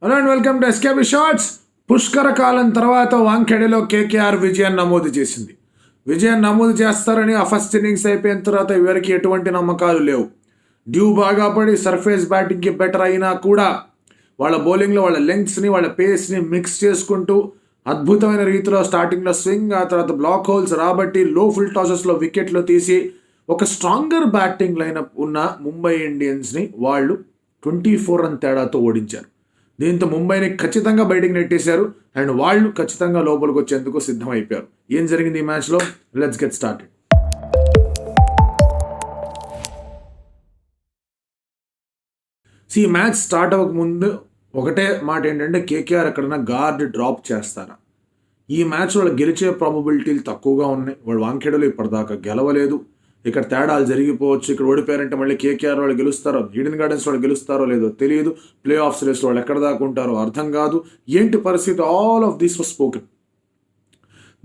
Hello and welcome to SKB shorts. పుష్కర కాలం తర్వాత వాంఖేడేలో కేకేఆర్ విజయాన్ని నమోదు చేసింది. విజయాన్ని నమోదు చేస్తారని ఆ ఫస్ట్ ఇన్నింగ్స్ అయిపోయిన తర్వాత ఎవరికి ఎటువంటి నమ్మకాలు లేవు. డ్యూ బాగా పడి సర్ఫేస్ బ్యాటింగ్కి బెటర్ అయినా కూడా వాళ్ళ బౌలింగ్లో వాళ్ళ లెంగ్త్స్ని వాళ్ళ పేస్ని మిక్స్ చేసుకుంటూ అద్భుతమైన రీతిలో స్టార్టింగ్లో స్వింగ్, ఆ తర్వాత బ్లాక్ హోల్స్ రాబట్టి లో ఫుల్ టాసెస్లో వికెట్లు తీసి ఒక స్ట్రాంగర్ బ్యాటింగ్ లైనప్ ఉన్న ముంబై ఇండియన్స్ని వాళ్ళు 24 రన్ తేడాతో ఓడించారు. దీంతో ముంబైని ఖచ్చితంగా బయటికి నెట్టేశారు అండ్ వాళ్ళు ఖచ్చితంగా లోపలికి వచ్చేందుకు సిద్ధమైపోయారు. ఏం జరిగింది ఈ మ్యాచ్లో? Let's get started. ఈ మ్యాచ్ స్టార్ట్ అవ్వక ముందు ఒకటే మాట ఏంటంటే, కేకేఆర్ ఎక్కడైనా గార్డ్ డ్రాప్ చేస్తారా? ఈ మ్యాచ్ వాళ్ళు గెలిచే ప్రాబబిలిటీలు తక్కువగా ఉన్నాయి. వాళ్ళు వాంఖేడేలో ఇప్పటిదాకా గెలవలేదు. ఇక్కడ తేడాలు జరిగిపోవచ్చు. ఇక్కడ ఓడిపోయారంటే మళ్ళీ కేకేఆర్ వాళ్ళు గెలుస్తారో, ఈడెన్ గార్డెన్స్ వాళ్ళు గెలుస్తారో లేదో తెలియదు. ప్లే ఆఫ్స్ రేస్లో వాళ్ళు ఎక్కడ దాకా ఉంటారో అర్థం కాదు. ఏంటి పరిస్థితి? All of this was spoken.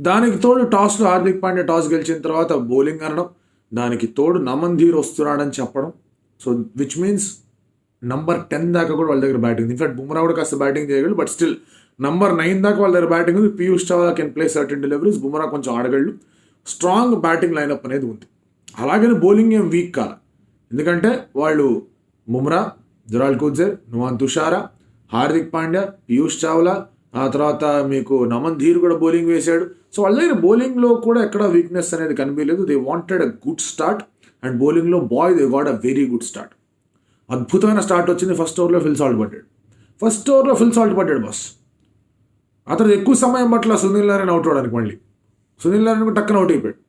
దానికి తోడు టాస్లో హార్దిక్ పాండ్యా టాస్ గెలిచిన తర్వాత బౌలింగ్ అనడం, దానికి తోడు నమన్ ధీర్ వస్తున్నాడని చెప్పడం. సో విచ్ మీన్స్ నంబర్ 10 దాకా కూడా వాళ్ళ దగ్గర బ్యాటింగ్. ఇన్ఫాక్ట్ బుమ్రా కూడా కాస్త బ్యాటింగ్ చేయగలడు, బట్ స్టిల్ నంబర్ 9 దాకా వాళ్ళ దగ్గర బ్యాటింగ్ ఉంది. Piyush Chawla can play certain deliveries. Bumrah కొంచెం ఆడగలడు. స్ట్రాంగ్ బ్యాటింగ్ లైనప్ అనేది ఉంది. అలాగని బౌలింగ్ ఏం వీక్ కాల. ఎందుకంటే వాళ్ళు బుమ్రా, జురాల్ కుజ్జర్, నువాన్ తుషారా, హార్దిక్ పాండ్యా, పీయూష్ చావ్లా, ఆ తర్వాత మీకు నమన్ ధీర్ కూడా బౌలింగ్ వేశాడు. సో వాళ్ళ దగ్గర బౌలింగ్లో కూడా ఎక్కడ వీక్నెస్ అనేది కనిపించలేదు. They wanted a good start and బౌలింగ్లో they got a very good start. అద్భుతమైన స్టార్ట్ వచ్చింది. ఫస్ట్ ఓవర్లో ఫిల్ సాల్ట్ పడ్డాడు బాస్. ఆ తర్వాత ఎక్కువ సమయం పట్ల సునీల్ నారాయణ అవుట్ అవడానికి, మళ్ళీ సునీల్ నారాయణ కూడా టక్కన అవుట్ అయిపోయాడు.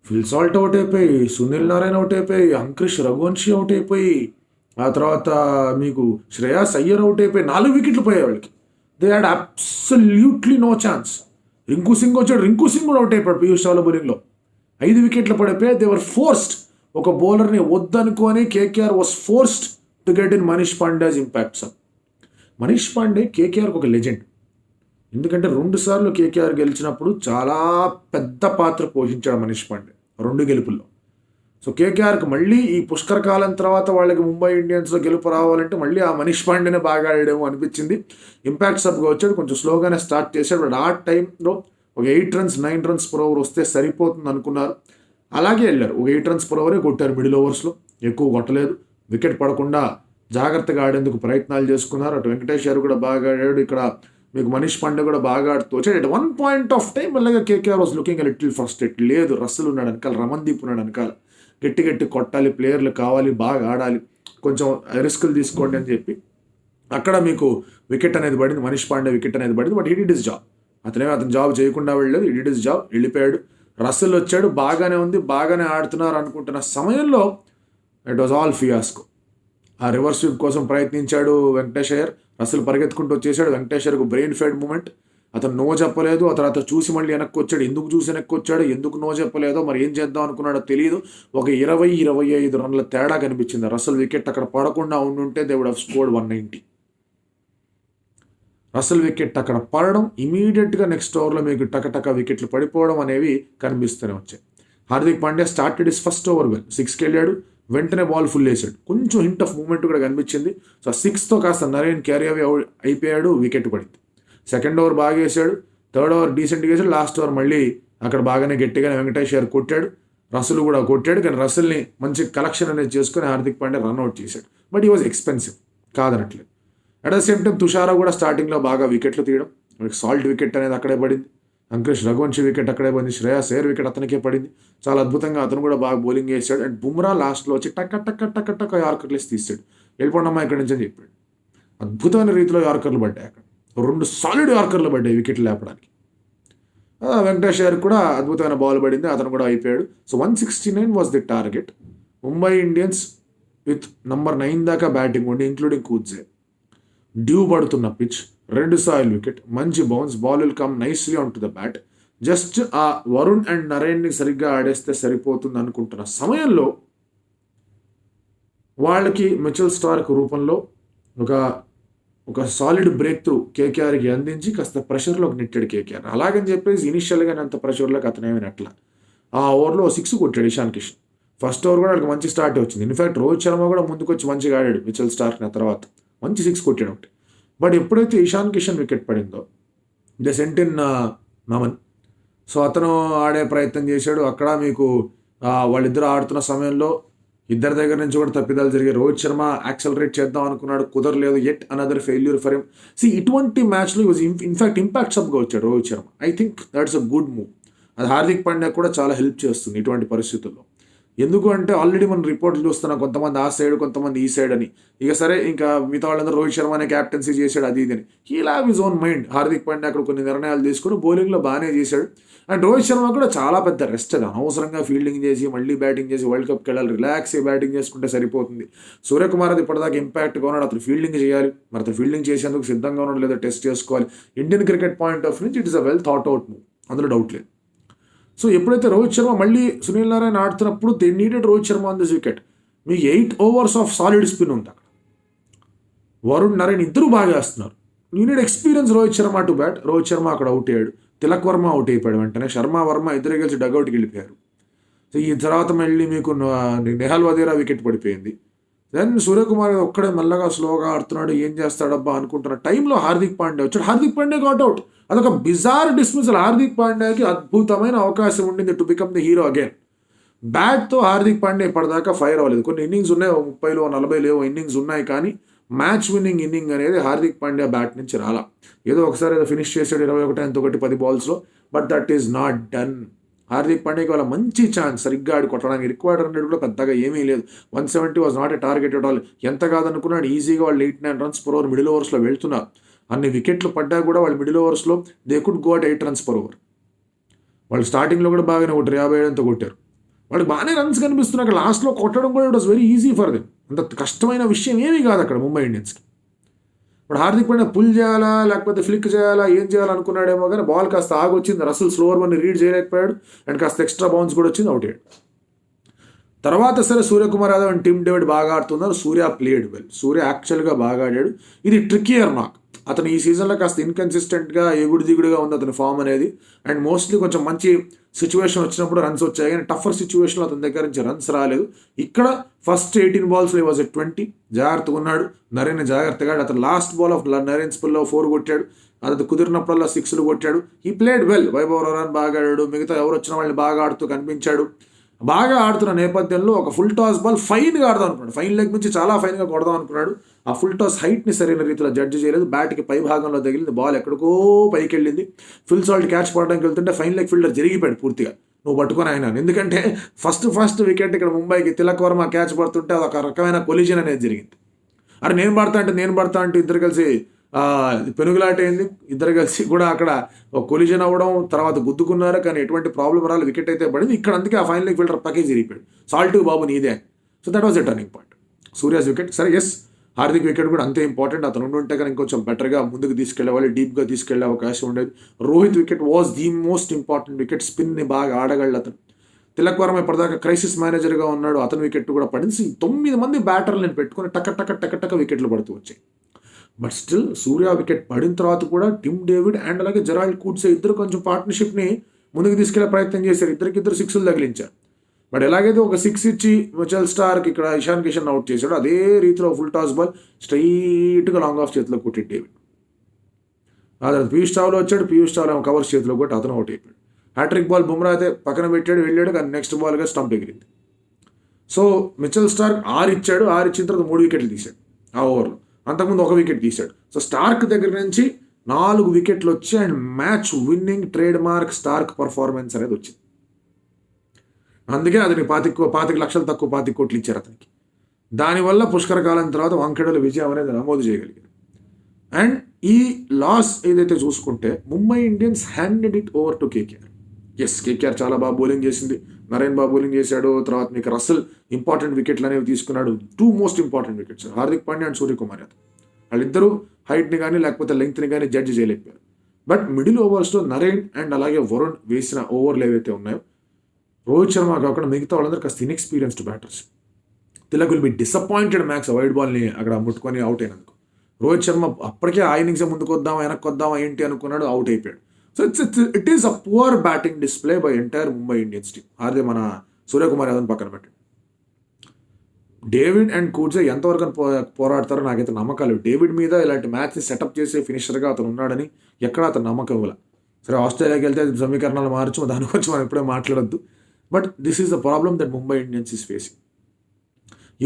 ఫిల్ సాల్ట్ అవుట్ అయిపోయి, సునీల్ నారాయణ అవుట్ అయిపోయి, అంకుష్ రఘువంశీ అవుట్ అయిపోయి, ఆ తర్వాత మీకు శ్రేయాస్ అయ్యర్ అవుట్ అయిపోయి 4 వికెట్లు పోయాయి వాళ్ళకి. They had absolutely no chance. Rinku Singh వచ్చాడు, రింకు సింగ్ కూడా అవుట్ అయిపోయాడు పీయూష్ చావ్లా బౌలింగ్లో. 5 వికెట్లు పడిపోయి దే వర్ ఫోర్స్డ్. ఒక బౌలర్ని వద్దనుకొని KKR was forced to get in Manish Pandya's impact sub. Manish Pandey కేకేఆర్కి ఒక లెజెండ్. ఎందుకంటే 2 సార్లు కేకేఆర్ గెలిచినప్పుడు చాలా పెద్ద పాత్ర పోషించాడు మనీష్ పాండే 2 గెలుపుల్లో. సో కేకేఆర్కి మళ్ళీ ఈ పుష్కర కాలం తర్వాత వాళ్ళకి ముంబై ఇండియన్స్లో గెలుపు రావాలంటే మళ్ళీ ఆ మనీష్ పాండేనే బాగా ఆడేమో అనిపించింది. ఇంపాక్ట్ సబ్గా వచ్చాడు, కొంచెం స్లోగానే స్టార్ట్ చేశాడు. బట్ ఆ టైంలో ఒక 8 రన్స్ 9 రన్స్ పర్ ఓవర్ వస్తే సరిపోతుంది అనుకున్నారు. అలాగే వెళ్ళారు. ఒక 8 రన్స్ పర్ ఓవరే కొట్టారు మిడిల్ ఓవర్స్లో, ఎక్కువ కొట్టలేదు. వికెట్ పడకుండా జాగ్రత్తగా ఆడేందుకు ప్రయత్నాలు చేసుకున్నారు. అటు వెంకటేష్ గారు కూడా బాగా ఆడాడు. ఇక్కడ మీకు మనీష్ పాండే కూడా బాగా ఆడుతూ వచ్చాడు. At one point of time మళ్ళీ KKR was looking a little frustrated. లేదు, రస్సెల్ ఉన్నాడు వెనకాల, రమన్దీప్ ఉన్నాడు వెనకాల, గట్టి కొట్టాలి, ప్లేయర్లు కావాలి, బాగా ఆడాలి, కొంచెం రిస్కులు తీసుకోండి అని చెప్పి అక్కడ మీకు వికెట్ అనేది పడింది. మనీష్ పాండే వికెట్ అనేది పడింది. But he did his job. అతను జాబ్ చేయకుండా వెళ్ళలేదు. హీ డిడ్ హిస్ జాబ్, వెళ్ళిపోయాడు. రస్సెల్ వచ్చాడు, బాగానే ఉంది, బాగానే ఆడుతున్నారు అనుకుంటున్న సమయంలో ఇట్ వాజ్ ఆల్ ఫియాస్కో. ఆ రివర్స్ స్వీప్ కోసం ప్రయత్నించాడు వెంకటేష్ అయ్యర్. రస్సెల్ పరిగెత్తుకుంటూ వచ్చేసాడు. వెంకటేష్ అయ్యర్కు బ్రెయిన్ ఫెడ్ మూమెంట్. అతను నో చెప్పలేదు. ఆ తర్వాత చూసి మళ్ళీ వెనక్కి వచ్చాడు. ఎందుకు చూసి వెనక్కి వచ్చాడు, ఎందుకు నో చెప్పలేదో, మరి ఏం చేద్దాం అనుకున్నాడో తెలియదు. ఒక 20-25 రన్ల తేడా కనిపించింది. రస్సెల్ వికెట్ అక్కడ పడకుండా ఉండుంటే they would have scored 190. Russell wicket అక్కడ పడడం, ఇమీడియట్గా నెక్స్ట్ ఓవర్లో మీకు టక వికెట్లు పడిపోవడం అనేవి కనిపిస్తూనే వచ్చాయి. Hardik Pandya started is first over well. 6కి వెళ్ళాడు, వెంటనే బాల్ ఫుల్ వేసాడు. కొంచెం హింట్ ఆఫ్ మూమెంట్ కూడా కనిపించింది. సో 6తో కాస్త నరేన్ క్యారీ అవే అయిపోయాడు, వికెట్ పడింది. సెకండ్ ఓవర్ బాగా వేసాడు, థర్డ్ ఓవర్ డీసెంట్గా వేసాడు, లాస్ట్ ఓవర్ మళ్ళీ అక్కడ బాగానే గట్టిగానే వెంకటేష్ గారు కొట్టాడు, రస్సెల్ కూడా కొట్టాడు. కానీ రస్సెల్ని మంచి కలెక్షన్ అనేది చేసుకుని హార్దిక్ పాండ్యా రన్అట్ చేశాడు. బట్ ఈ వాజ్ ఎక్స్పెన్సివ్, కాదనట్లేదు. At the same time Thushara కూడా స్టార్టింగ్లో బాగా వికెట్లు తీయడం, సాల్ట్ వికెట్ అనేది అక్కడే పడింది. అంకుష్ రఘువంశీ వికెట్ అక్కడే పడింది. శ్రేయాస్ అయ్యర్ వికెట్ అతనికే పడింది. చాలా అద్భుతంగా అతను కూడా బాగా బౌలింగ్ వేసాడు. అండ్ బుమ్రా లాస్ట్లో వచ్చి టక్క యార్కర్లేసి తీసాడు. వెళ్ళిపోండమ్మా ఇక్కడి నుంచి అని చెప్పాడు. అద్భుతమైన రీతిలో యార్కర్లు పడ్డాయి. అక్కడ 2 సాలిడ్ యార్కర్లు పడ్డాయి వికెట్లు లేపడానికి. వెంకటేష్ అయ్యర్ కూడా అద్భుతమైన బాల్ పడింది, అతను కూడా అయిపోయాడు. So 169 was the target. Mumbai Indians with number 9 దాకా బ్యాటింగ్ ఉండి, ఇంక్లూడింగ్ కూజ్జే. డ్యూ పడుతున్న పిచ్, 2 సాయిల్ వికెట్, మంచి bounce, ball will come nicely on to the bat. Just ఆ వరుణ్ అండ్ నరేన్ని సరిగ్గా ఆడేస్తే సరిపోతుంది అనుకుంటున్న సమయంలో వాళ్ళకి మిచెల్ స్టార్క్ రూపంలో ఒక సాలిడ్ బ్రేక్ త్రూ కేకేఆర్కి అందించి కాస్త ప్రెషర్లోకి నెట్టాడు కేకేఆర్. అలాగని చెప్పేసి ఇనిషియల్గా అంత ప్రెషర్లోకి అతనేమి నెట్ల. ఆ ఓవర్లో 6 కొట్టాడు ఇషాన్ కిషన్. ఫస్ట్ ఓవర్ కూడా వాళ్ళకి మంచి స్టార్ట్ వచ్చింది. ఇన్ఫాక్ట్ రోహిత్ శర్మ కూడా ముందుకు వచ్చి మంచిగా ఆడాడు మిచెల్ స్టార్క్ తర్వాత. మంచి 6 కొట్టాడు ఒకటి. బట్ ఎప్పుడైతే ఇషాన్ కిషన్ వికెట్ పడిందో ద సెంటిన్ మమన్, సో అతను ఆడే ప్రయత్నం చేశాడు. అక్కడ మీకు వాళ్ళిద్దరు ఆడుతున్న సమయంలో ఇద్దరి దగ్గర నుంచి కూడా తప్పిదాలు జరిగాయి. రోహిత్ శర్మ యాక్సలరేట్ చేద్దాం అనుకున్నాడు, కుదరలేదు. At another failure for him. ఇటువంటి మ్యాచ్లో ఇన్ఫాక్ట్ ఇంపాక్ట్ సబ్గా వచ్చాడు Rohit Sharma. I think that's a good move. అది హార్దిక్ పాండ్యా కూడా చాలా హెల్ప్ చేస్తుంది ఇటువంటి పరిస్థితుల్లో. ఎందుకు అంటే ఆల్రెడీ మనం రిపోర్ట్లు చూస్తున్నాం, కొంతమంది ఆ సైడ్ కొంతమంది ఈ సైడ్ అని. ఇక సరే, ఇంకా మిగతా వాళ్ళందరూ రోహిత్ శర్మనే క్యాప్టెన్సీ చేశాడు అది ఇదని. He have his own mind. Hardik Pandya అక్కడ కొన్ని నిర్ణయాలు తీసుకుని బౌలింగ్లో బాగానే చేశాడు. అండ్ రోహిత్ శర్మ కూడా చాలా పెద్ద రెస్ట్. అది అనవసరంగా ఫీల్డింగ్ చేసి మళ్ళీ బ్యాటింగ్ చేసి వరల్డ్ కప్కి వెళ్ళాలి. రిలాక్స్ అయ్యి బ్యాటింగ్ చేసుకుంటే సరిపోతుంది. సూర్యకుమార్ అది ఇప్పటిదాకా ఇంపాక్ట్గా ఉన్నాడు, అతను ఫీల్డింగ్ చేయాలి. మరి అతను ఫీల్డింగ్ చేసేందుకు సిద్ధంగా ఉన్నాడు లేదో టెస్ట్ చేసుకోవాలి. ఇండియన్ క్రికెట్ పాయింట్ ఆఫ్ నుంచి it is a well thought out move, అందులో డౌట్ లేదు. సో ఎప్పుడైతే రోహిత్ శర్మ మళ్ళీ సునీల్ నారాయణ ఆడుతున్నప్పుడు they needed Rohit Sharma on this wicket. మీకు 8 overs ఆఫ్ సాలిడ్ స్పిన్ ఉంది అక్కడ. వరుణ్ నారాయణ ఇద్దరు బాగా వేస్తున్నారు. You need experience Rohit Sharma to bat. Rohit Sharma అక్కడ అవుట్ అయ్యాడు, తిలక్ వర్మ అవుట్ అయిపోయాడు. వెంటనే వర్మ ఇద్దరు కలిసి డగ్అవుట్కి వెళ్ళిపోయారు. సో ఈ తర్వాత మళ్ళీ మీకు నెహల్ వదేరా వికెట్ పడిపోయింది. దెన్ సూర్యకుమార్ ఒక్కడే మెల్లగా స్లోగా ఆడుతున్నాడు, ఏం చేస్తాడబ్బా అనుకుంటున్న టైంలో హార్దిక్ పాండ్యా వచ్చాడు. Hardik Pandya got out. అదొక బిజార్ డిస్మిసల్. హార్దిక్ పాండ్యాకి అద్భుతమైన అవకాశం ఉండింది to become the hero again. బ్యాట్తో హార్దిక్ పాండ్యా ఇప్పటిదాకా ఫైర్ అవ్వలేదు. కొన్ని ఇన్నింగ్స్ ఉన్నాయి, 30 40 ఇన్నింగ్స్ ఉన్నాయి, కానీ మ్యాచ్ విన్నింగ్ ఇన్నింగ్ అనేది హార్దిక్ పాండ్యా బ్యాట్ నుంచి రాలా. ఏదో ఒకసారి ఏదో ఫినిష్ చేసాడు 21 10 balls, but that is not done. Hardik పాండ్యాకి వాళ్ళ మంచి ఛాన్స్, సరిగ్గా ఆడి కొట్టడానికి రిక్వైర్డ్ రన్ రేట్ కూడా పెద్దగా ఏమీ లేదు. 170 was not a target at all. ఎంత కాదనుకున్నాడు, ఈజీగా వాళ్ళు 8-9 runs per over మిడిల్ ఓవర్స్లో వెళ్తున్నారు. అన్ని వికెట్లు పడ్డా కూడా వాళ్ళు మిడిల్ ఓవర్స్లో they could go at 8 runs per over. వాళ్ళు స్టార్టింగ్లో కూడా బాగానే కొట్టారు, 57 కొట్టారు. వాళ్ళకి బాగానే రన్స్ కనిపిస్తున్నాయి. అక్కడ లాస్ట్లో కొట్టడం కూడా it was very easy for them. అంత కష్టమైన విషయం ఏమీ కాదు అక్కడ ముంబై ఇండియన్స్కి. ఇప్పుడు హార్దిక్ పాండ్యా పుల్ చేయాలా లేకపోతే ఫ్లిక్ చేయాలా ఏం చేయాలనుకున్నాడేమో, కానీ బాల్ కాస్త ఆగొచ్చింది. రసల్ స్లోవర్ వన్ రీడ్ చేయలేకపోయాడు, అండ్ కాస్త ఎక్స్ట్రా బౌన్స్ కూడా వచ్చింది, అవుట్ అయ్యాడు. తర్వాత సరే Suryakumar Yadav and Tim David బాగా ఆడుతున్నారు. సూర్య ప్లేడ్ వెల్. సూర్య యాక్చువల్గా బాగా ఆడాడు. ఇది ట్రికియర్ నాక్. అతను ఈ సీజన్లో కాస్త ఇన్కన్సిస్టెంట్గా ఎగుడు దిగుడుగా ఉంది అతని ఫామ్ అనేది. అండ్ మోస్ట్లీ కొంచెం మంచి సిచ్యువేషన్ వచ్చినప్పుడు రన్స్ వచ్చాయి, కానీ టఫర్ సిచ్యువేషన్లో అతని దగ్గర నుంచి రన్స్ రాలేదు. ఇక్కడ ఫస్ట్ 18 balls వాజ్ 20. జాగ్రత్తగా ఉన్నాడు నరేన్, జాగ్రత్తగా. అతను లాస్ట్ బాల్ ఆఫ్ నరేన్ స్పిల్లో 4 కొట్టాడు. అది కుదిరినప్పుడల్లా 6 కొట్టాడు. ఈ ప్లేడ్ వెల్. వైభవ్ రౌరాన్ బాగా ఆడాడు, మిగతా ఎవరు వచ్చిన వాళ్ళని బాగా ఆడుతూ కనిపించాడు. బాగా ఆడుతున్న నేపథ్యంలో ఒక ఫుల్ టాస్ బాల్ ఫైన్గా ఆడదాం అనుకున్నాడు. ఫైన్ లెగ్ నుంచి చాలా ఫైన్గా కొడదాం అనుకున్నాడు. ఆ ఫుల్ టాస్ హైట్ని సరైన రీతిలో జడ్జి చేయలేదు. బ్యాట్కి పై భాగంలో తగిలింది, బాల్ ఎక్కడికో పైకి వెళ్ళింది. ఫుల్ సాల్ట్ క్యాచ్ పడడానికి వెళ్తుంటే ఫైన్ లెగ్ ఫీల్డర్ జరిగిపోయాడు పూర్తిగా. నువ్వు పట్టుకొని ఆయన, ఎందుకంటే ఫస్ట్ వికెట్ ఇక్కడ ముంబైకి తిలక్ వర్మ క్యాచ్ పడుతుంటే అదొక రకమైన కొలిజన్ అనేది జరిగింది. అరే నేను పడతా అంటే ఇద్దరు కలిసి పెనుగులాట అయింది. ఇద్దరు కలిసి కూడా అక్కడ ఒక కొలిజన్ అవ్వడం, తర్వాత గుద్దుకున్నారు, కానీ ఎటువంటి ప్రాబ్లం రాలేదు. వికెట్ అయితే పడింది ఇక్కడ. అందుకే ఆ ఫైనల్ ఫీల్డర్ పక్కే జరిగిపోయాడు. సాల్ట్ బాబు నీదే. So that was a turning point. Surya's wicket సరే, ఎస్. హార్దిక్ వికెట్ కూడా అంతే ఇంపార్టెంట్. అతను ఉంటే కానీ ఇంకొంచెం బెటర్గా ముందుకు తీసుకెళ్ళేవాళ్ళు, డీప్గా తీసుకెళ్లే అవకాశం ఉండేది. Rohit wicket was the most important wicket. స్పిన్ని బాగా ఆడగలడు అతను. తిలక్ వర్మ ఇప్పటిదాకా క్రైసిస్ మేనేజర్గా ఉన్నాడు, అతని వికెట్ కూడా పడింది. 9 మంది బ్యాటర్లను పెట్టుకుని టక వికెట్లు పడుతూ వచ్చాయి. బట్ స్టిల్ సూర్య వికెట్ పడిన తర్వాత కూడా టిమ్ డేవిడ్ అండ్ అలాగే జెరాల్డ్ కూడ్సే ఇద్దరు కొంచెం పార్ట్నర్షిప్ని ముందుకు తీసుకెళ్లే ప్రయత్నం చేశారు. ఇద్దరు 6 తగిలించారు. బట్ ఎలాగైతే ఒక 6 ఇచ్చి మిచెల్ స్టార్క్ ఇక్కడ ఇషాన్ కిషన్ అవుట్ చేశాడు, అదే రీతిలో ఫుల్ టాస్ బాల్ స్ట్రైట్గా లాంగ్ ఆఫ్ చేతిలో కొట్టాడు డేవిడ్. ఆ తర్వాత పీయూష్ చావ్లా వచ్చాడు. పీయూష్ చావ్లా కవర్స్ చేతిలో కొట్టి అతను అవుట్ అయిపోయాడు. హ్యాట్రిక్ బాల్ బుమ్రా అయితే పక్కన పెట్టాడు, వెళ్ళాడు, కానీ నెక్స్ట్ బాల్గా స్టంప్ ఎగిరింది. సో మిచెల్ స్టార్క్ 6 ఇచ్చాడు. 6 ఇచ్చిన తర్వాత 3 వికెట్లు తీశాడు ఆ ఓవర్లో. అంతకుముందు 1 వికెట్ తీశాడు. సో స్టార్క్ దగ్గర నుంచి 4 వికెట్లు వచ్చి and match winning trademark Starc performance అనేది వచ్చింది. అందుకే అతనికి 25 లక్షలు తక్కువ 25 కోట్లు ఇచ్చారు అతనికి. దానివల్ల పుష్కర కాలం తర్వాత వాంఖేడేలో విజయం అనేది నమోదు చేయగలిగారు. అండ్ ఈ లాస్ ఏదైతే చూసుకుంటే Mumbai Indians handed it over to KKR. Yes, KKR చాలా బాగా బౌలింగ్ చేసింది. నరేన్ బాబు బౌలింగ్ చేశాడు. తర్వాత మీకు రసల్ ఇంపార్టెంట్ వికెట్లు అనేవి తీసుకున్నాడు. 2 most important wickets Hardik Pandya and Suryakumar Yadav. వాళ్ళిద్దరూ హైట్ని కానీ లేకపోతే లెంగ్త్ని కానీ జడ్జి చేయలేకపోయారు. బట్ మిడిల్ ఓవర్స్లో నరేన్ అండ్ అలాగే వరుణ్ వేసిన ఓవర్లు ఏవైతే ఉన్నాయో, రోహిత్ శర్మ కాకుండా మిగతా వాళ్ళందరూ కాస్త inexperienced batters. Tilak will be disappointed max wide బాల్ని అక్కడ ముట్టుకొని అవుట్ అయినందుకు. రోహిత్ శర్మ అప్పటికే ఆ ఇన్నింగ్సే ముందుకు వద్దామా వెనక్కి వద్దామా ఏంటి అనుకున్నాడు, అవుట్ అయిపోయాడు. So it is a poor batting display by entire Mumbai Indians team. అదే మన సూర్యకుమార్ యాదవ్ పక్కన పెట్టండి. డేవిడ్ అండ్ కూడ్సే ఎంతవరకు పోరాడతారో నాకైతే నమ్మకాలు. డేవిడ్ మీద ఇలాంటి మ్యాచ్ని సెటప్ చేసే ఫినిషర్గా అతను ఉన్నాడని ఎక్కడ అతను నమ్మకం ఇవ్వాల. సరే ఆస్ట్రేలియాకి వెళ్తే సమీకరణాలు మార్చు, దాని గురించి మనం ఇప్పుడే మాట్లాడొద్దు. But this is the problem that Mumbai Indians is facing.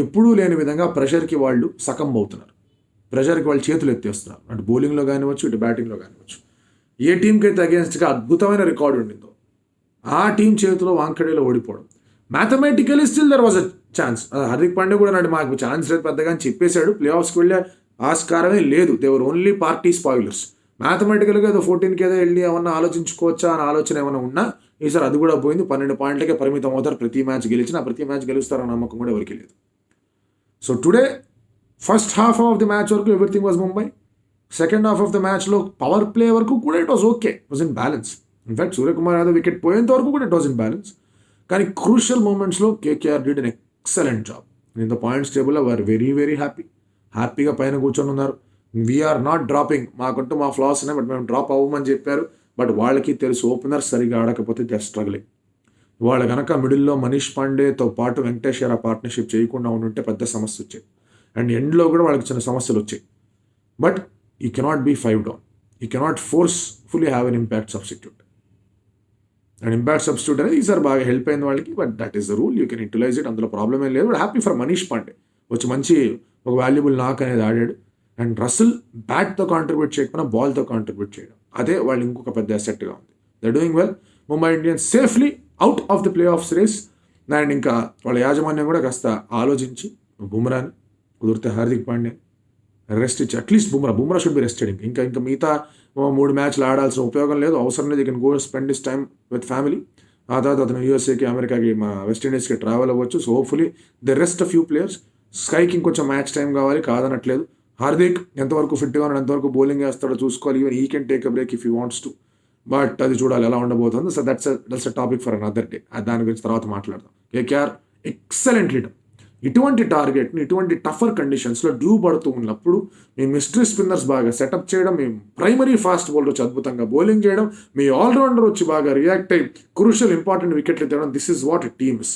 ఎప్పుడూ లేని విధంగా ప్రెషర్కి వాళ్ళు సకం అవుతున్నారు, ప్రెషర్కి వాళ్ళు చేతులు ఎత్తేస్తున్నారు. అటు బౌలింగ్లో కానివచ్చు, ఇటు బ్యాటింగ్లో కానివచ్చు. ఏ టీంకి అయితే అగేన్స్ట్గా అద్భుతమైన రికార్డు ఉండిందో ఆ టీం చేతిలో వాంఖడేలో ఓడిపోవడం, mathematically still there was a chance. Hardik Pandya కూడా నాటి మాకు ఛాన్స్ లేదు పెద్దగా అని చెప్పేశాడు. ప్లే ఆఫ్స్కి వెళ్ళే ఆస్కారమే లేదు. దేవర్ ఓన్లీ పార్టీ స్పాయిలర్స్. మ్యాథమెటికల్గా ఏదో 14కి ఏదో వెళ్ళి ఏమన్నా ఆలోచించుకోవచ్చా అని ఆలోచన ఏమైనా ఉన్నా ఈసారి అది కూడా పోయింది. 12 పాయింట్లకే పరిమితం అవుతారు. ప్రతి మ్యాచ్ గెలిచినా ప్రతి మ్యాచ్ గెలుస్తారన్న నమ్మకం కూడా ఎవరికి లేదు. So today first half of the match వరకు everything was Mumbai. Second half of the మ్యాచ్లో పవర్ ప్లే వరకు కూడా it was okay, it was in balance. In fact Suryakumar Yadav wicket పోయేంత వరకు కూడా ఇట్ వాజ్ ఇన్ బ్యాలెన్స్. కానీ క్రూషియల్ మూమెంట్స్లో KKR did an excellent job. In the points టేబుల్లో వారు వెరీ వెరీ హ్యాపీగా పైన కూర్చొని ఉన్నారు. వీఆర్ నాట్ డ్రాపింగ్, మాకంటూ మా ఫ్లాస్ ఉన్నాయి, బట్ మేము డ్రాప్ అవ్వమని చెప్పారు. బట్ వాళ్ళకి తెలుసు ఓపెనర్ సరిగా ఆడకపోతే దే ఆర్ స్ట్రగ్లింగ్. వాళ్ళ కనుక మిడిల్లో మనీష్ పాండేతో పాటు వెంకటేష్ యాదవ్ పార్ట్నర్షిప్ చేయకుండా ఉంటే పెద్ద సమస్య వచ్చాయి. అండ్ ఎండ్లో కూడా వాళ్ళకి చిన్న సమస్యలు వచ్చాయి. But you cannot be 5 down. You cannot forcefully have an impact substitute. And impact substitute అనేది ఈసారి బాగా హెల్ప్ అయింది వాళ్ళకి. But that is the rule, you can utilize it, అందులో ప్రాబ్లమ్ ఏం లేదు. But happy for Manish Pande, వచ్చి మంచి ఒక వాల్యుబుల్ నాక్ అనేది ఆడాడు. అండ్ రసల్ బ్యాట్తో కాంట్రిబ్యూట్ చేయకపోయినా బాల్తో కాంట్రిబ్యూట్ చేయడం, అదే వాళ్ళు ఇంకొక పెద్ద అసెట్గా ఉంది. They doing well. Mumbai Indians safely out of the playoffs race. And ఇంకా వాళ్ళ యాజమాన్యం కూడా కాస్త ఆలోచించి బుమ్రాని, కుదిరితే హార్దిక్ పాండ్యా రెస్ట్ ఇచ్చి at least Bumrah should be rested. ఇంకా మిగతా 3 మ్యాచ్లు ఆడాల్సిన ఉపయోగం లేదు, అవసరం లేదు. You can go spend this time with family. ఆ తర్వాత అతను యూఎస్ఏకి, అమెరికాకి, వెస్టిండీస్కి ట్రావెల్ అవ్వచ్చు. So hopefully the rest few players. స్కైకి ఇంకొంచెం మ్యాచ్ టైం కావాలి, కాదనట్లేదు. హార్దిక్ ఎంతవరకు ఫిట్గా ఉన్నాడు, ఎంతవరకు బౌలింగ్ వేస్తాడో చూసుకోవాలి. ఈవెన్ ఈ can take a break if you wants to. But అది చూడాలి ఎలా ఉండబోతుంది. So that's a topic for another day. దాని గురించి తర్వాత మాట్లాడదాం. KKR excellent leader. ఇటువంటి టార్గెట్ని ఇటువంటి టఫర్ కండిషన్స్లో డ్యూ పడుతూ ఉన్నప్పుడు మీ మిస్టరీ స్పిన్నర్స్ బాగా సెటప్ చేయడం, మీ ప్రైమరీ ఫాస్ట్ బౌలర్ వచ్చి అద్భుతంగా బౌలింగ్ చేయడం, మీ ఆల్రౌండర్ వచ్చి బాగా రియాక్ట్ అయ్యి క్రూషియల్ ఇంపార్టెంట్ వికెట్లు తేవడం, this is what teams.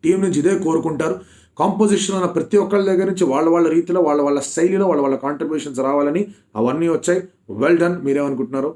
Team నుంచి ఇదే కోరుకుంటారు. కాంపోజిషన్ ఉన్న ప్రతి ఒక్కళ్ళ దగ్గర నుంచి వాళ్ళ రీతిలో వాళ్ళ శైలిలో వాళ్ళ కాంట్రిబ్యూషన్స్ రావాలని అవన్నీ వచ్చాయి. Well done. మీరేమనుకుంటున్నారు?